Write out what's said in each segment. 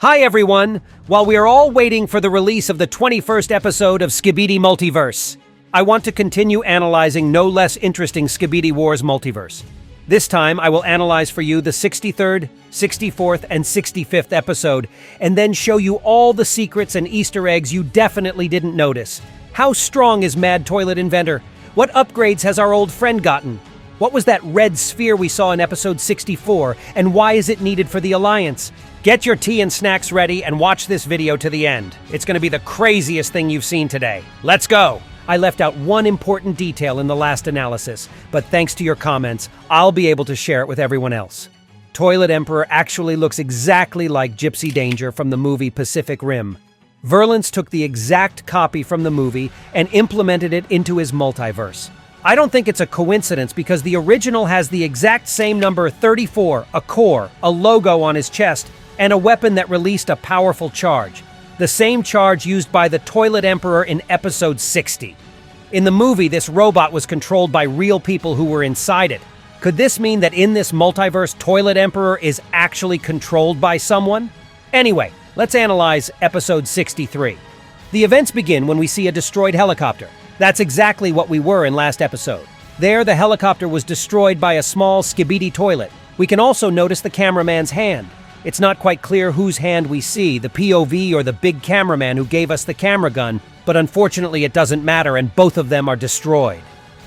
Hi everyone! While we are all waiting for the release of the 21st episode of Skibidi Multiverse, I want to continue analyzing no less interesting Skibidi Wars multiverse. This time I will analyze for you the 63rd, 64th, and 65th episode, and then show you all the secrets and Easter eggs you definitely didn't notice. How strong is Man TOILET INVENTOR? What upgrades has our old friend gotten? What was that red sphere we saw in episode 64, and why is it needed for the Alliance? Get your tea and snacks ready and watch this video to the end. It's going to be the craziest thing you've seen today. Let's go! I left out one important detail in the last analysis, but thanks to your comments, I'll be able to share it with everyone else. Toilet Emperor actually looks exactly like Gypsy Danger from the movie Pacific Rim. Virlance took the exact copy from the movie and implemented it into his multiverse. I don't think it's a coincidence because the original has the exact same number 34, a core, a logo on his chest, and a weapon that released a powerful charge. The same charge used by the Toilet Emperor in episode 60. In the movie, this robot was controlled by real people who were inside it. Could this mean that in this multiverse, Toilet Emperor is actually controlled by someone? Anyway, let's analyze episode 63. The events begin when we see a destroyed helicopter. That's exactly what we were in last episode. There, the helicopter was destroyed by a small Skibidi toilet. We can also notice the cameraman's hand. It's not quite clear whose hand we see, the POV or the big cameraman who gave us the camera gun, but unfortunately it doesn't matter and both of them are destroyed.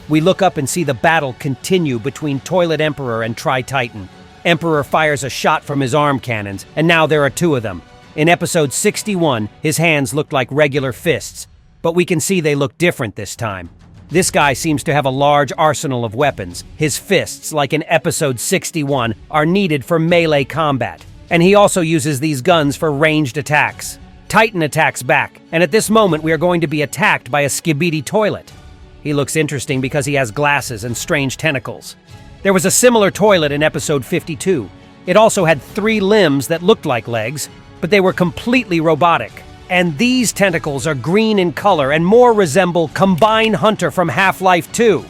We look up and see the battle continue between Toilet Emperor and Tri-Titan. Emperor fires a shot from his arm cannons, and now there are two of them. In episode 61, his hands looked like regular fists, but we can see they look different this time. This guy seems to have a large arsenal of weapons. His fists, like in episode 61, are needed for melee combat. And he also uses these guns for ranged attacks. Titan attacks back, and at this moment we are going to be attacked by a Skibidi toilet. He looks interesting because he has glasses and strange tentacles. There was a similar toilet in episode 52. It also had 3 limbs that looked like legs, but they were completely robotic. And these tentacles are green in color and more resemble Combine Hunter from Half-Life 2.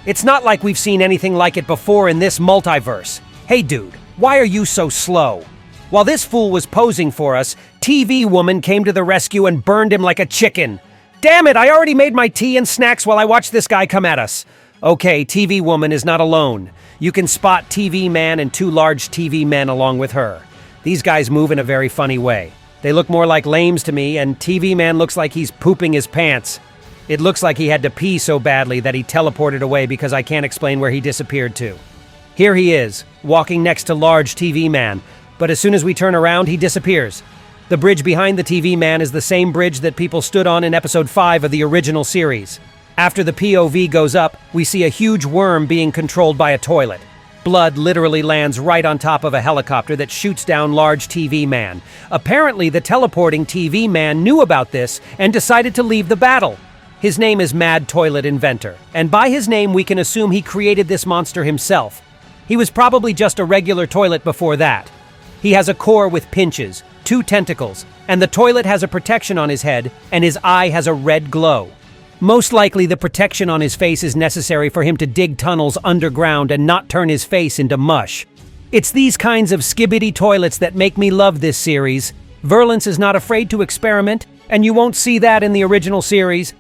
It's not like we've seen anything like it before in this multiverse. Hey dude, why are you so slow? While this fool was posing for us, TV Woman came to the rescue and burned him like a chicken. Damn it, I already made my tea and snacks while I watched this guy come at us. Okay, TV Woman is not alone. You can spot TV Man and 2 large TV men along with her. These guys move in a very funny way. They look more like lames to me, and TV Man looks like he's pooping his pants. It looks like he had to pee so badly that he teleported away because I can't explain where he disappeared to. Here he is, walking next to large TV Man. But as soon as we turn around, he disappears. The bridge behind the TV man is the same bridge that people stood on in episode 5 of the original series. After the POV goes up, we see a huge worm being controlled by a toilet. Blood literally lands right on top of a helicopter that shoots down large TV man. Apparently, the teleporting TV man knew about this and decided to leave the battle. His name is Man TOILET INVENTOR, and by his name we can assume he created this monster himself. He was probably just a regular toilet before that. He has a core with pinches, 2 tentacles, and the toilet has a protection on his head, and his eye has a red glow. Most likely the protection on his face is necessary for him to dig tunnels underground and not turn his face into mush. It's these kinds of Skibidi toilets that make me love this series. Virlance is not afraid to experiment, and you won't see that in the original series.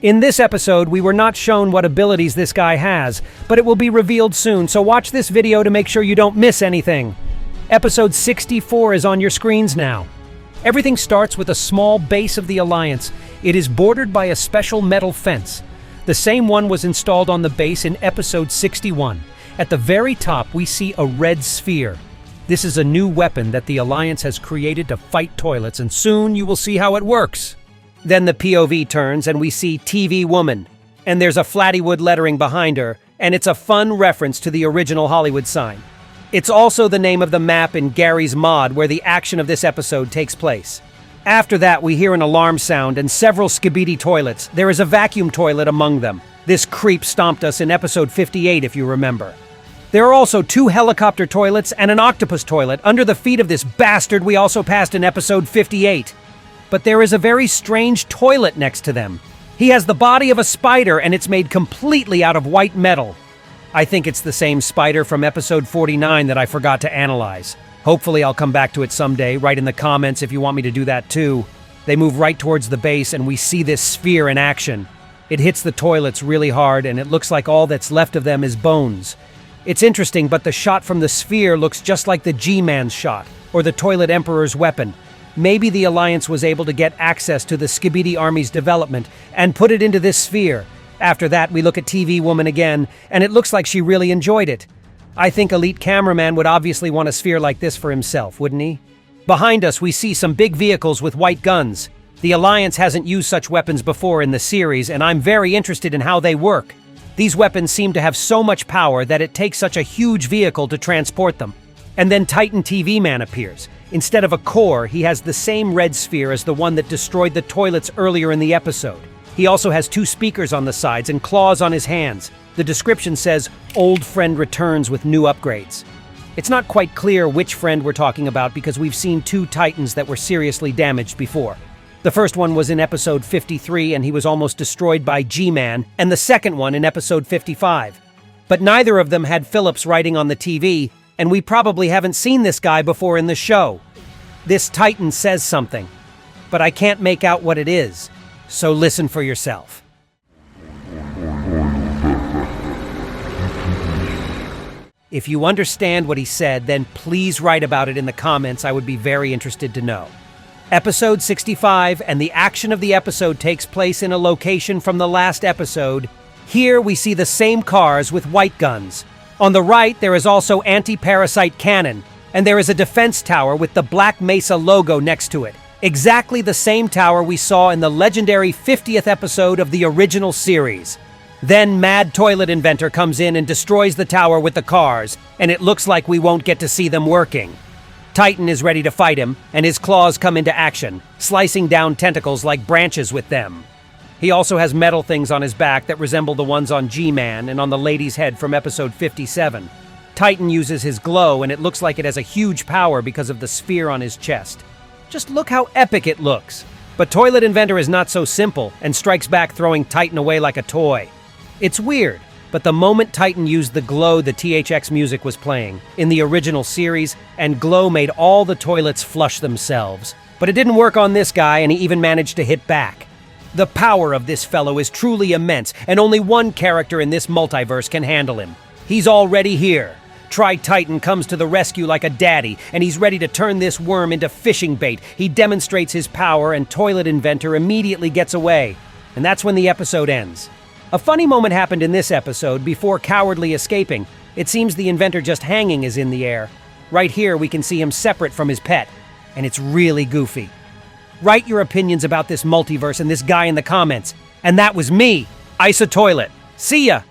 In this episode, we were not shown what abilities this guy has, but it will be revealed soon, so watch this video to make sure you don't miss anything. Episode 64 is on your screens now. Everything starts with a small base of the Alliance. It is bordered by a special metal fence. The same one was installed on the base in episode 61. At the very top, we see a red sphere. This is a new weapon that the Alliance has created to fight toilets, and soon you will see how it works. Then the POV turns and we see TV Woman. And there's a Flattywood lettering behind her, and it's a fun reference to the original Hollywood sign. It's also the name of the map in Gary's mod where the action of this episode takes place. After that, we hear an alarm sound and several Skibidi toilets. There is a vacuum toilet among them. This creep stomped us in episode 58, if you remember. There are also 2 helicopter toilets and an octopus toilet under the feet of this bastard we also passed in episode 58. But there is a very strange toilet next to them. He has the body of a spider and it's made completely out of white metal. I think it's the same spider from episode 49 that I forgot to analyze. Hopefully I'll come back to it someday. Write in the comments if you want me to do that too. They move right towards the base and we see this sphere in action. It hits the toilets really hard and it looks like all that's left of them is bones. It's interesting, but the shot from the sphere looks just like the G-Man's shot, or the Toilet Emperor's weapon. Maybe the Alliance was able to get access to the Skibidi army's development and put it into this sphere. After that, we look at TV Woman again, and it looks like she really enjoyed it. I think Elite Cameraman would obviously want a sphere like this for himself, wouldn't he? Behind us, we see some big vehicles with white guns. The Alliance hasn't used such weapons before in the series, and I'm very interested in how they work. These weapons seem to have so much power that it takes such a huge vehicle to transport them. And then Titan TV Man appears. Instead of a core, he has the same red sphere as the one that destroyed the toilets earlier in the episode. He also has 2 speakers on the sides and claws on his hands. The description says, "Old friend returns with new upgrades." It's not quite clear which friend we're talking about because we've seen 2 Titans that were seriously damaged before. The first one was in episode 53 and he was almost destroyed by G-Man, and the second one in episode 55. But neither of them had Phillips writing on the TV, and we probably haven't seen this guy before in the show. This Titan says something, but I can't make out what it is, so listen for yourself. If you understand what he said, then please write about it in the comments. I would be very interested to know. Episode 65, and the action of the episode takes place in a location from the last episode. Here we see the same cars with white guns. On the right, there is also anti-parasite cannon, and there is a defense tower with the Black Mesa logo next to it. Exactly the same tower we saw in the legendary 50th episode of the original series. Then Man TOILET INVENTOR comes in and destroys the tower with the cars, and it looks like we won't get to see them working. Titan is ready to fight him, and his claws come into action, slicing down tentacles like branches with them. He also has metal things on his back that resemble the ones on G-Man and on the lady's head from episode 57. Titan uses his glow, and it looks like it has a huge power because of the sphere on his chest. Just look how epic it looks. But Toilet Inventor is not so simple, and strikes back throwing Titan away like a toy. It's weird, but the moment Titan used the glow, the THX music was playing in the original series, and glow made all the toilets flush themselves. But it didn't work on this guy, and he even managed to hit back. The power of this fellow is truly immense, and only one character in this multiverse can handle him. He's already here. Tri-Titan comes to the rescue like a daddy, and he's ready to turn this worm into fishing bait. He demonstrates his power, and Toilet Inventor immediately gets away. And that's when the episode ends. A funny moment happened in this episode before cowardly escaping. It seems the inventor just hanging is in the air. Right here we can see him separate from his pet, and it's really goofy. Write your opinions about this multiverse and this guy in the comments. And that was me, Isa Toilet. See ya!